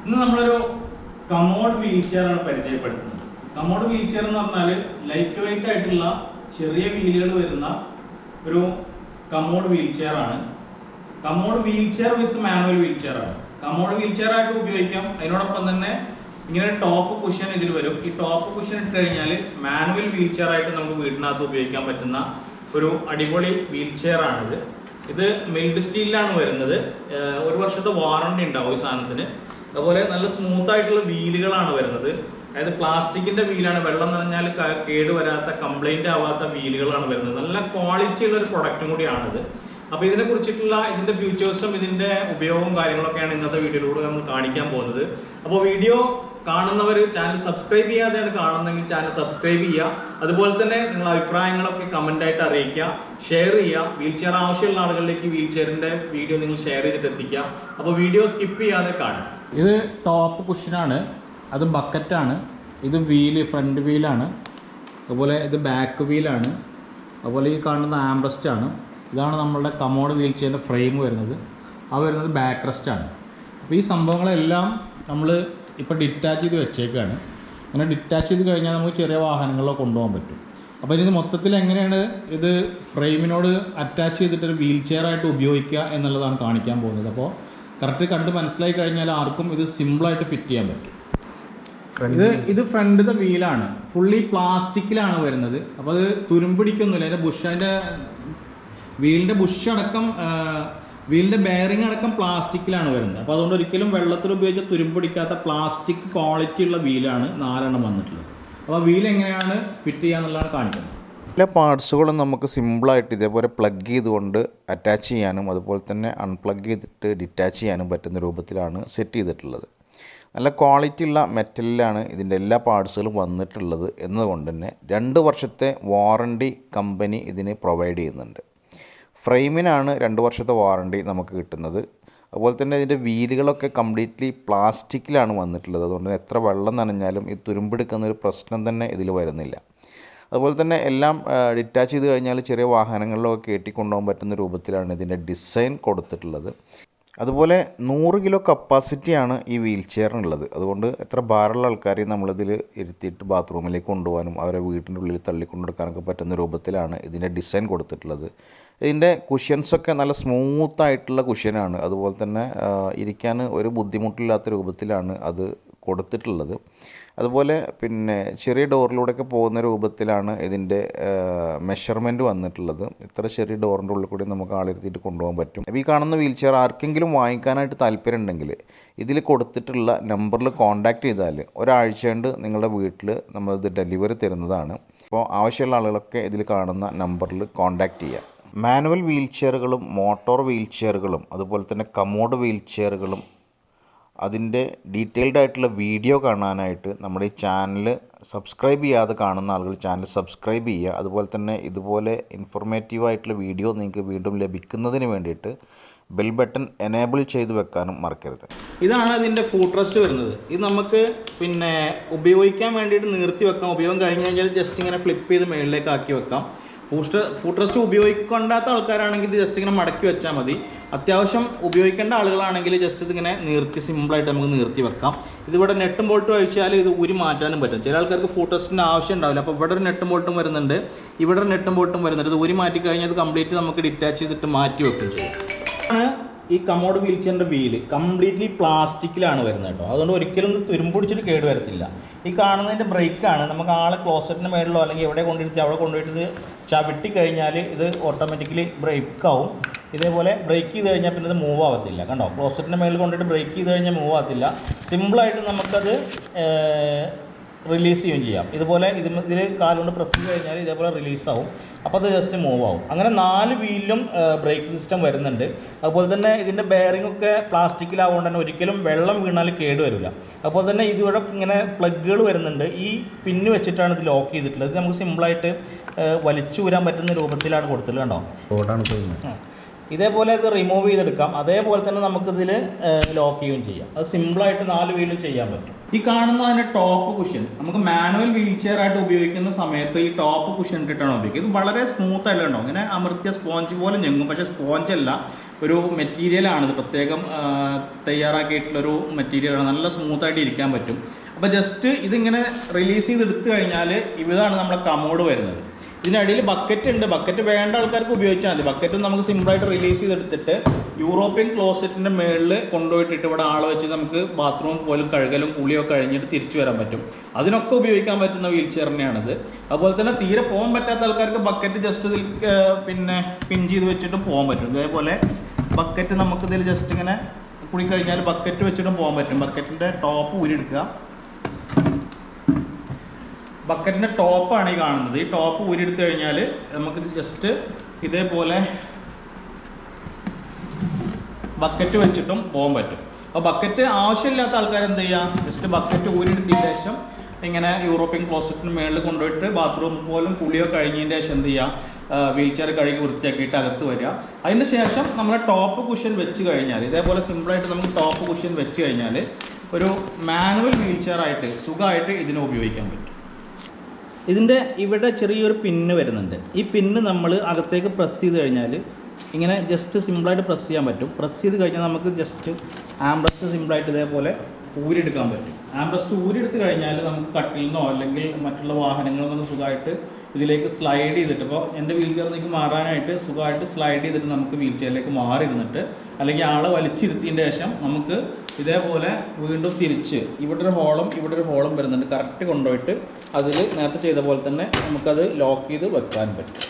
ഇന്ന് നമ്മളൊരു commode wheelchair ആണ് പരിചയപ്പെടുത്തുന്നത്. കമോഡ് വീൽ ചെയർ എന്ന് പറഞ്ഞാൽ ലൈറ്റ് വെയിറ്റ് ആയിട്ടുള്ള ചെറിയ വീലുകൾ വരുന്ന ഒരു കമോഡ് വീൽ ചെയർ ആണ്. Commode wheelchair with manual wheelchair ആണ്. കമോഡ് വീൽ ചെയർ ആയിട്ട് ഉപയോഗിക്കാം. അതിനോടൊപ്പം തന്നെ ഇങ്ങനെ ടോപ്പ് കുഷൻ ഇതിൽ വരും. ഈ ടോപ്പ് കുഷൻ ഇട്ട് കഴിഞ്ഞാൽ മാനുവൽ വീൽ ചെയർ ആയിട്ട് നമുക്ക് വീടിനകത്ത് ഉപയോഗിക്കാൻ പറ്റുന്ന ഒരു അടിപൊളി വീൽ ചെയർ ആണിത്. ഇത് മിൽഡ് സ്റ്റീലിലാണ് വരുന്നത്. 1 വർഷത്തെ വാറണ്ടി ഉണ്ടാവും ഈ സാധനത്തിന്. അതുപോലെ നല്ല സ്മൂത്ത് ആയിട്ടുള്ള വീലുകളാണ് വരുന്നത്. അതായത് പ്ലാസ്റ്റിക്കിന്റെ വീലാണ്, വെള്ളം നനഞ്ഞാൽ കേടുവരാത്ത കംപ്ലൈന്റ് ആവാത്ത വീലുകളാണ് വരുന്നത്. നല്ല ക്വാളിറ്റി ഉള്ള ഒരു പ്രൊഡക്റ്റും കൂടിയാണിത്. അപ്പോൾ ഇതിനെ കുറിച്ചിട്ടുള്ള ഇതിന്റെ ഫ്യൂച്ചേഴ്സും ഇതിന്റെ ഉപയോഗവും കാര്യങ്ങളൊക്കെയാണ് ഇന്നത്തെ വീഡിയോയിലൂടെ നമ്മൾ കാണിക്കാൻ പോകുന്നത്. അപ്പോൾ വീഡിയോ കാണുന്നവർ ചാനൽ സബ്സ്ക്രൈബ് ചെയ്യാതെയാണ് കാണുന്നതെങ്കിൽ ചാനൽ സബ്സ്ക്രൈബ് ചെയ്യുക. അതുപോലെ തന്നെ നിങ്ങളുടെ അഭിപ്രായങ്ങളൊക്കെ കമന്റ് ആയിട്ട് അറിയിക്കുക, ഷെയർ ചെയ്യുക. വീൽ ചെയർ ആവശ്യമുള്ള ആളുകളിലേക്ക് വീൽ ചെയറിന്റെ വീഡിയോ നിങ്ങൾ ഷെയർ ചെയ്തിട്ട് എത്തിക്കുക. അപ്പോൾ വീഡിയോ സ്കിപ്പ് ചെയ്യാതെ കാണുക. ഇത് ടോപ്പ് കുഷനാണ്, അത് ബക്കറ്റാണ്, ഇത് വീല് ഫ്രണ്ട് വീലാണ്, അതുപോലെ ഇത് ബാക്ക് വീലാണ്, അതുപോലെ ഈ കാണുന്ന ആംബ്രസ്റ്റ് ആണ്. ഇതാണ് നമ്മളുടെ കമോഡ് വീൽ ചെയറിൻ്റെ ഫ്രെയിം വരുന്നത്. ആ വരുന്നത് ബാക്ക് റെസ്റ്റ് ആണ്. അപ്പോൾ ഈ സംഭവങ്ങളെല്ലാം നമ്മൾ ഇപ്പോൾ ഡിറ്റാച്ച് ചെയ്ത് വെച്ചേക്കാണ്. അങ്ങനെ ഡിറ്റാച്ച് ചെയ്ത് കഴിഞ്ഞാൽ നമുക്ക് ചെറിയ വാഹനങ്ങളിലോ കൊണ്ടുപോകാൻ പറ്റും. അപ്പോൾ ഇത് മൊത്തത്തിൽ എങ്ങനെയാണ് ഇത് ഫ്രെയിമിനോട് അറ്റാച്ച് ചെയ്തിട്ടൊരു വീൽ ചെയർ ആയിട്ട് ഉപയോഗിക്കുക എന്നുള്ളതാണ് കാണിക്കാൻ പോകുന്നത്. അപ്പോൾ കറക്റ്റ് കണ്ട് മനസ്സിലായി കഴിഞ്ഞാൽ ആർക്കും ഇത് സിമ്പിളായിട്ട് ഫിറ്റ് ചെയ്യാൻ പറ്റും. ഇത് ഫ്രണ്ടിലത്തെ വീലാണ്, ഫുള്ളി പ്ലാസ്റ്റിക്കിലാണ് വരുന്നത്. അപ്പോൾ അത് തുരുമ്പിടിക്കൊന്നുമില്ല. അതിൻ്റെ വീലിൻ്റെ ബുഷ് അടക്കം വീലിൻ്റെ ബെയറിംഗ് അടക്കം പ്ലാസ്റ്റിക്കിലാണ് വരുന്നത്. അപ്പോൾ അതുകൊണ്ട് ഒരിക്കലും വെള്ളത്തിൽ ഉപയോഗിച്ച തുരുമ്പിടിക്കാത്ത പ്ലാസ്റ്റിക് ക്വാളിറ്റി ഉള്ള വീലാണ് 4 വന്നിട്ടുള്ളത്. അപ്പോൾ വീൽ എങ്ങനെയാണ് ഫിറ്റ് ചെയ്യുക എന്നുള്ളതാണ് കാണിക്കുന്നത്. എല്ലാ പാർട്സുകളും നമുക്ക് സിമ്പിളായിട്ട് ഇതേപോലെ പ്ലഗ് ചെയ്തുകൊണ്ട് അറ്റാച്ച് ചെയ്യാനും അതുപോലെ തന്നെ അൺപ്ലഗ് ചെയ്തിട്ട് ഡിറ്റാച്ച് ചെയ്യാനും പറ്റുന്ന രൂപത്തിലാണ് സെറ്റ് ചെയ്തിട്ടുള്ളത്. നല്ല ക്വാളിറ്റി ഉള്ള മെറ്റലിലാണ് ഇതിൻ്റെ എല്ലാ പാർട്സുകളും വന്നിട്ടുള്ളത് എന്നതുകൊണ്ട് തന്നെ 2 വർഷത്തെ വാറണ്ടി കമ്പനി ഇതിന് പ്രൊവൈഡ് ചെയ്യുന്നുണ്ട്. ഫ്രെയിമിനാണ് 2 വർഷത്തെ വാറണ്ടി നമുക്ക് കിട്ടുന്നത്. അതുപോലെ തന്നെ ഇതിൻ്റെ വീലുകളൊക്കെ കംപ്ലീറ്റ്ലി പ്ലാസ്റ്റിക്കിലാണ് വന്നിട്ടുള്ളത്. അതുകൊണ്ട് തന്നെ എത്ര വെള്ളം നനഞ്ഞാലും ഈ തുരുമ്പെടുക്കുന്ന ഒരു പ്രശ്നം തന്നെ ഇതിൽ വരുന്നില്ല. അതുപോലെ തന്നെ എല്ലാം ഡിറ്റാച്ച് ചെയ്ത് കഴിഞ്ഞാൽ ചെറിയ വാഹനങ്ങളിലൊക്കെ കയറ്റിക്കൊണ്ടുപോകാൻ പറ്റുന്ന രൂപത്തിലാണ് ഇതിൻ്റെ ഡിസൈൻ കൊടുത്തിട്ടുള്ളത്. അതുപോലെ 100 കിലോ കപ്പാസിറ്റിയാണ് ഈ വീൽ ചെയറിനുള്ളത്. അതുകൊണ്ട് എത്ര ഭാരമുള്ള ആൾക്കാരെയും നമ്മളിതിൽ ഇരുത്തിയിട്ട് ബാത്റൂമിലേക്ക് കൊണ്ടുപോകാനും അവരെ വീട്ടിൻ്റെ ഉള്ളിൽ തള്ളിക്കൊണ്ടെടുക്കാനൊക്കെ പറ്റുന്ന രൂപത്തിലാണ് ഇതിൻ്റെ ഡിസൈൻ കൊടുത്തിട്ടുള്ളത്. ഇതിൻ്റെ കുഷ്യൻസൊക്കെ നല്ല സ്മൂത്തായിട്ടുള്ള കുഷ്യനാണ്. അതുപോലെ തന്നെ ഇരിക്കാൻ ഒരു ബുദ്ധിമുട്ടില്ലാത്ത രൂപത്തിലാണ് അത് കൊടുത്തിട്ടുള്ളത്. അതുപോലെ പിന്നെ ചെറിയ ഡോറിലൂടെയൊക്കെ പോകുന്ന രൂപത്തിലാണ് ഇതിൻ്റെ മെഷർമെൻറ്റ് വന്നിട്ടുള്ളത്. ഇത്ര ചെറിയ ഡോറിൻ്റെ ഉള്ളിൽ കൂടി നമുക്ക് ആളിരുത്തിയിട്ട് കൊണ്ടുപോകാൻ പറ്റും. അപ്പോൾ ഈ കാണുന്ന വീൽ ചെയർ ആർക്കെങ്കിലും വാങ്ങിക്കാനായിട്ട് താല്പര്യം ഉണ്ടെങ്കിൽ ഇതിൽ കൊടുത്തിട്ടുള്ള നമ്പറിൽ കോൺടാക്റ്റ് ചെയ്താൽ ഒരാഴ്ച കൊണ്ട് നിങ്ങളുടെ വീട്ടിൽ നമ്മളിത് ഡെലിവറി തരുന്നതാണ്. അപ്പോൾ ആവശ്യമുള്ള ആളുകളൊക്കെ ഇതിൽ കാണുന്ന നമ്പറിൽ കോൺടാക്റ്റ് ചെയ്യുക. മാനുവൽ വീൽ ചെയറുകളും മോട്ടോർ വീൽ ചെയറുകളും അതുപോലെ തന്നെ കമോഡ് വീൽ ചെയറുകളും അതിൻ്റെ ഡീറ്റെയിൽഡ് ആയിട്ടുള്ള വീഡിയോ കാണാനായിട്ട് നമ്മുടെ ഈ ചാനൽ സബ്സ്ക്രൈബ് ചെയ്യാതെ കാണുന്ന ആളുകൾ ചാനൽ സബ്സ്ക്രൈബ് ചെയ്യുക. അതുപോലെ തന്നെ ഇതുപോലെ ഇൻഫോർമേറ്റീവായിട്ടുള്ള വീഡിയോ നിങ്ങൾക്ക് വീണ്ടും ലഭിക്കുന്നതിന് വേണ്ടിയിട്ട് ബെൽ ബട്ടൺ എനേബിൾ ചെയ്ത് വെക്കാനും മറക്കരുത്. ഇതാണ് ഇതിൻ്റെ ഫൂട്ട് റെസ്റ്റ് വരുന്നത്. ഇത് നമുക്ക് പിന്നെ ഉപയോഗിക്കാൻ വേണ്ടിയിട്ട് നിർത്തി വെക്കാം. ഉപയോഗം കഴിഞ്ഞ് കഴിഞ്ഞാൽ ജസ്റ്റ് ഇങ്ങനെ ഫ്ലിപ്പ് ചെയ്ത് മുകളിലേക്ക് ആക്കി വെക്കാം. ഫൂട്ട് റെസ്റ്റ് ഉപയോഗിക്കേണ്ടാത്ത ആൾക്കാരാണെങ്കിൽ ഇത് ജസ്റ്റ് ഇങ്ങനെ മടക്കി വെച്ചാൽ മതി. അത്യാവശ്യം ഉപയോഗിക്കേണ്ട ആളുകളാണെങ്കിൽ ജസ്റ്റ് ഇതിങ്ങനെ സിമ്പിളായിട്ട് നമുക്ക് നിർത്തി വെക്കാം. ഇതിവിടെ നെട്ടും ബോൾട്ടും അഴിച്ചാൽ ഇത് ഊരി മാറ്റാനും പറ്റും. ചില ആൾക്കാർക്ക് ഫൂട്ട് റെസ്റ്റിൻ്റെ ആവശ്യം ഉണ്ടാവില്ല. അപ്പോൾ ഇവിടെ ഒരു നെട്ടും ബോൾട്ടും വരുന്നുണ്ട്, ഇവിടെ ഒരു നെട്ടും ബോൾട്ടും വരുന്നുണ്ട്. ഇത് ഊരി മാറ്റി കഴിഞ്ഞാൽ ഇത് കംപ്ലീറ്റ് നമുക്ക് ഡിറ്റാച്ച് ചെയ്തിട്ട് മാറ്റി വെക്കുകയും ചെയ്യും. ആണ് ഈ കമോഡ് വീൽ ചെയറിൻ്റെ വീല് കംപ്ലീറ്റ്ലി പ്ലാസ്റ്റിക്കിലാണ് വരുന്നത് കേട്ടോ. അതുകൊണ്ട് ഒരിക്കലും ഇത് തുരുമ്പൊടിച്ചിട്ട് കേട് വരത്തില്ല. ഈ കാണുന്നതിൻ്റെ ബ്രേക്കാണ്. നമുക്ക് ആളെ ക്ലോസറ്റിന് മേളിലോ അല്ലെങ്കിൽ എവിടെ കൊണ്ടിരുത്തി അവിടെ കൊണ്ടുപോയിട്ട് ഇത് ചവിട്ടി കഴിഞ്ഞാൽ ഇത് ഓട്ടോമാറ്റിക്കലി ബ്രേക്കാവും. ഇതേപോലെ ബ്രേക്ക് ചെയ്ത് കഴിഞ്ഞാൽ പിന്നെ ഇത് മൂവ് ആവത്തില്ല. കണ്ടോ, ക്ലോസറ്റിൻ്റെ മേളിൽ കൊണ്ടിട്ട് ബ്രേക്ക് ചെയ്ത് കഴിഞ്ഞാൽ മൂവ് ആവത്തില്ല. സിമ്പിളായിട്ട് നമുക്കത് റിലീസ് ചെയ്യുകയും ചെയ്യാം. ഇതുപോലെ ഇതിൽ കാലുകൊണ്ട് പ്രസ് ചെയ്ത് കഴിഞ്ഞാൽ ഇതേപോലെ റിലീസാവും. അപ്പോൾ അത് ജസ്റ്റ് മൂവ് ആവും. അങ്ങനെ 4 വീലിലും ബ്രേക്ക് സിസ്റ്റം വരുന്നുണ്ട്. അതുപോലെ തന്നെ ഇതിൻ്റെ ബെയറിംഗ് ഒക്കെ പ്ലാസ്റ്റിക്കിലാവുകൊണ്ട് തന്നെ ഒരിക്കലും വെള്ളം വീണാൽ കേടുവരില്ല. അതുപോലെ തന്നെ ഇതിവിടെ ഇങ്ങനെ പ്ലഗുകൾ വരുന്നുണ്ട്. ഈ പിന്ന് വെച്ചിട്ടാണ് ഇത് ലോക്ക് ചെയ്തിട്ടുള്ളത്. ഇത് നമുക്ക് സിമ്പിളായിട്ട് വലിച്ചൂരാൻ പറ്റുന്ന രൂപത്തിലാണ് കൊടുത്തിട്ടുള്ളത്. കണ്ടോ, റോഡാണ് ചെയ്യുന്നത്. ഇതേപോലെ ഇത് റിമൂവ് ചെയ്തെടുക്കാം. അതേപോലെ തന്നെ നമുക്കിതിൽ ലോക്ക് ചെയ്യുകയും ചെയ്യാം. അത് സിമ്പിളായിട്ട് 4 വീലും ചെയ്യാൻ പറ്റും. ഈ കാണുന്ന അതിൻ്റെ ടോപ്പ് കുഷൻ നമുക്ക് മാനുവൽ വീൽ ചെയർ ആയിട്ട് ഉപയോഗിക്കുന്ന സമയത്ത് ഈ ടോപ്പ് കുഷൻ ഇട്ടിട്ടാണ് ഉപയോഗിക്കുക. ഇത് വളരെ സ്മൂത്ത് അല്ല, ഉണ്ടോ, ഇങ്ങനെ അമർത്തിയ സ്പോഞ്ച് പോലെ ഞെങ്ങും. പക്ഷേ സ്പോഞ്ച് അല്ല, ഒരു മെറ്റീരിയലാണിത്, പ്രത്യേകം തയ്യാറാക്കിയിട്ടുള്ളൊരു മെറ്റീരിയലാണ്. നല്ല സ്മൂത്തായിട്ട് ഇരിക്കാൻ പറ്റും. അപ്പോൾ ജസ്റ്റ് ഇതിങ്ങനെ റിലീസ് ചെയ്തെടുത്തു കഴിഞ്ഞാൽ ഇതാണ് നമ്മുടെ കമോഡ് വരുന്നത്. ഇതിനടിയിൽ ബക്കറ്റ് ഉണ്ട്. ബക്കറ്റ് വേണ്ട ആൾക്കാർക്ക് ഉപയോഗിച്ചാൽ മതി. ബക്കറ്റ് നമുക്ക് സിമ്പിളായിട്ട് റിലീസ് ചെയ്തെടുത്തിട്ട് യൂറോപ്യൻ ക്ലോസറ്റിൻ്റെ മുകളിൽ കൊണ്ടുപോയിട്ടിട്ട് ഇവിടെ ആളെ വെച്ച് നമുക്ക് ബാത്റൂം പോലും കഴുകലും കുളിയൊക്കെ കഴിഞ്ഞിട്ട് തിരിച്ചു വരാൻ പറ്റും. അതിനൊക്കെ ഉപയോഗിക്കാൻ പറ്റുന്ന വീൽ ചെയർ തന്നെയാണിത്. അതുപോലെ തന്നെ തീരെ പോകാൻ പറ്റാത്ത ആൾക്കാർക്ക് ബക്കറ്റ് ജസ്റ്റ് ഇതിൽ പിന്നെ പിൻ ചെയ്ത് വെച്ചിട്ടും പോകാൻ പറ്റും. ഇതേപോലെ ബക്കറ്റ് നമുക്കിതിൽ ജസ്റ്റ് ഇങ്ങനെ കുടി കഴിഞ്ഞാൽ ബക്കറ്റ് വെച്ചിട്ടും പോകാൻ പറ്റും. ബക്കറ്റിൻ്റെ ടോപ്പ് ഊരിയെടുക്കുക. ബക്കറ്റിൻ്റെ ടോപ്പാണ് ഈ കാണുന്നത്. ഈ ടോപ്പ് ഊരിയെടുത്ത് കഴിഞ്ഞാൽ നമുക്ക് ജസ്റ്റ് ഇതേപോലെ ബക്കറ്റ് വെച്ചിട്ടും പോകാൻ പറ്റും. അപ്പോൾ ബക്കറ്റ് ആവശ്യമില്ലാത്ത ആൾക്കാർ എന്ത് ചെയ്യുക, ജസ്റ്റ് ബക്കറ്റ് ഊരിയെടുത്തതിന് ശേഷം ഇങ്ങനെ യൂറോപ്യൻ ക്ലോസറ്റിന് മുകളിൽ കൊണ്ടുപോയിട്ട് ബാത്റൂം പോലും കുളിയോ കഴിഞ്ഞതിന് ശേഷം എന്ത് ചെയ്യുക, വീൽ ചെയർ കഴുകി വൃത്തിയാക്കിയിട്ട് അകത്ത് വരിക. അതിന് ശേഷം നമ്മൾ ടോപ്പ് കുഷൻ വെച്ച് കഴിഞ്ഞാൽ ഇതേപോലെ സിമ്പിളായിട്ട് നമുക്ക് ടോപ്പ് കുഷൻ വെച്ച് കഴിഞ്ഞാൽ ഒരു മാനുവൽ വീൽ ചെയർ ആയിട്ട് സുഖമായിട്ട് ഇതിനെ ഉപയോഗിക്കാൻ പറ്റും. ഇതിൻ്റെ ഇവിടെ ചെറിയൊരു പിന്ന് വരുന്നുണ്ട്. ഈ പിന്ന് നമ്മൾ അകത്തേക്ക് പ്രസ് ചെയ്ത് കഴിഞ്ഞാൽ ഇങ്ങനെ ജസ്റ്റ് സിമ്പിളായിട്ട് പ്രസ് ചെയ്യാൻ പറ്റും. പ്രസ് ചെയ്ത് കഴിഞ്ഞാൽ നമുക്ക് ജസ്റ്റ് ആംബ്രസ്റ്റ് സിമ്പിളായിട്ട് ഇതേപോലെ ഊരിയെടുക്കാൻ പറ്റും. ആംബ്രസ്റ്റ് ഊരിയെടുത്ത് കഴിഞ്ഞാൽ നമുക്ക് കട്ടിൽ നിന്നോ അല്ലെങ്കിൽ മറ്റുള്ള വാഹനങ്ങളിൽ നിന്നോ സുഖമായിട്ട് ഇതിലേക്ക് സ്ലൈഡ് ചെയ്തിട്ട്, ഇപ്പോൾ എൻ്റെ വീൽ ചെയറിലേക്ക് മാറാനായിട്ട് സുഖമായിട്ട് സ്ലൈഡ് ചെയ്തിട്ട് നമുക്ക് വീൽ ചെയറിലേക്ക് മാറിയിരുന്നിട്ട് അല്ലെങ്കിൽ ആളെ വലിച്ചിരുത്തിയതിൻ്റെ ശേഷം നമുക്ക് ഇതേപോലെ വീണ്ടും തിരിച്ച് ഇവിടെ ഒരു ഹോളും വരുന്നുണ്ട്. കറക്റ്റ് കൊണ്ടുപോയിട്ട് അതിൽ നേരത്തെ ചെയ്ത പോലെ തന്നെ നമുക്കത് ലോക്ക് ചെയ്ത് വെക്കാൻ പറ്റും.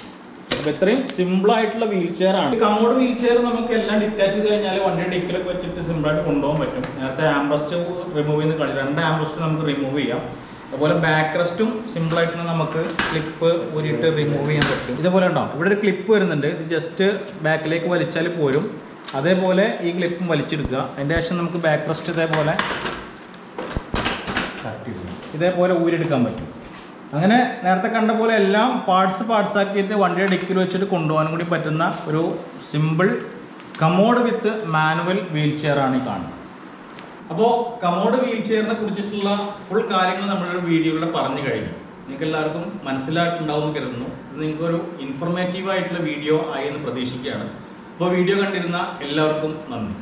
അപ്പോൾ ഇത്രയും സിമ്പിളായിട്ടുള്ള വീൽ ചെയർ ആണ്. കമോഡ് വീൽ ചെയർ നമുക്ക് എല്ലാം ഡിറ്റാച്ച് ചെയ്ത് കഴിഞ്ഞാൽ വണ്ടിയുടെ ഡിക്കിലൊക്കെ വെച്ചിട്ട് സിമ്പിളായിട്ട് കൊണ്ടുപോകാൻ പറ്റും. നേരത്തെ ആംബ്രസ്റ്റ് റിമൂവ് ചെയ്യുന്ന കളി 2 ആംബ്രസ്റ്റ് നമുക്ക് റിമൂവ് ചെയ്യാം. അതുപോലെ ബാക്ക് റെസ്റ്റും സിമ്പിളായിട്ട് നമുക്ക് ക്ലിപ്പ് ഊരിയിട്ട് റിമൂവ് ചെയ്യാൻ പറ്റും. ഇതേപോലെ ഉണ്ടാവും, ഇവിടെ ഒരു ക്ലിപ്പ് വരുന്നുണ്ട്. ഇത് ജസ്റ്റ് ബാക്കിലേക്ക് വലിച്ചാൽ പോരും. അതേപോലെ ഈ ക്ലിപ്പും വലിച്ചെടുക്കുക. അതിൻ്റെ ശേഷം നമുക്ക് ബാക്ക് റെസ്റ്റ് ഇതേപോലെ ഊരിയെടുക്കാൻ പറ്റും. അങ്ങനെ നേരത്തെ കണ്ട പോലെ എല്ലാം പാർട്സ് ആക്കിയിട്ട് വണ്ടിയുടെ ഡിക്കിൽ വെച്ചിട്ട് കൊണ്ടുപോകാനും കൂടി പറ്റുന്ന ഒരു സിമ്പിൾ കമോഡ് വിത്ത് മാനുവൽ വീൽ ചെയർ ആണ് ഈ കാണുന്നത്. അപ്പോൾ കമോഡ് വീൽ ചെയറിനെ കുറിച്ചിട്ടുള്ള ഫുൾ കാര്യങ്ങൾ നമ്മുടെ വീഡിയോയിൽ പറഞ്ഞു കഴിഞ്ഞു. നിങ്ങൾക്ക് എല്ലാവർക്കും മനസ്സിലായിട്ടുണ്ടാവും എന്ന് കരുതുന്നു. ഇത് നിങ്ങൾക്കൊരു ഇൻഫോർമേറ്റീവ് ആയിട്ടുള്ള വീഡിയോ ആയി എന്ന് പ്രതീക്ഷിക്കുകയാണ്. അപ്പോൾ വീഡിയോ കണ്ടിരുന്ന എല്ലാവർക്കും നന്ദി.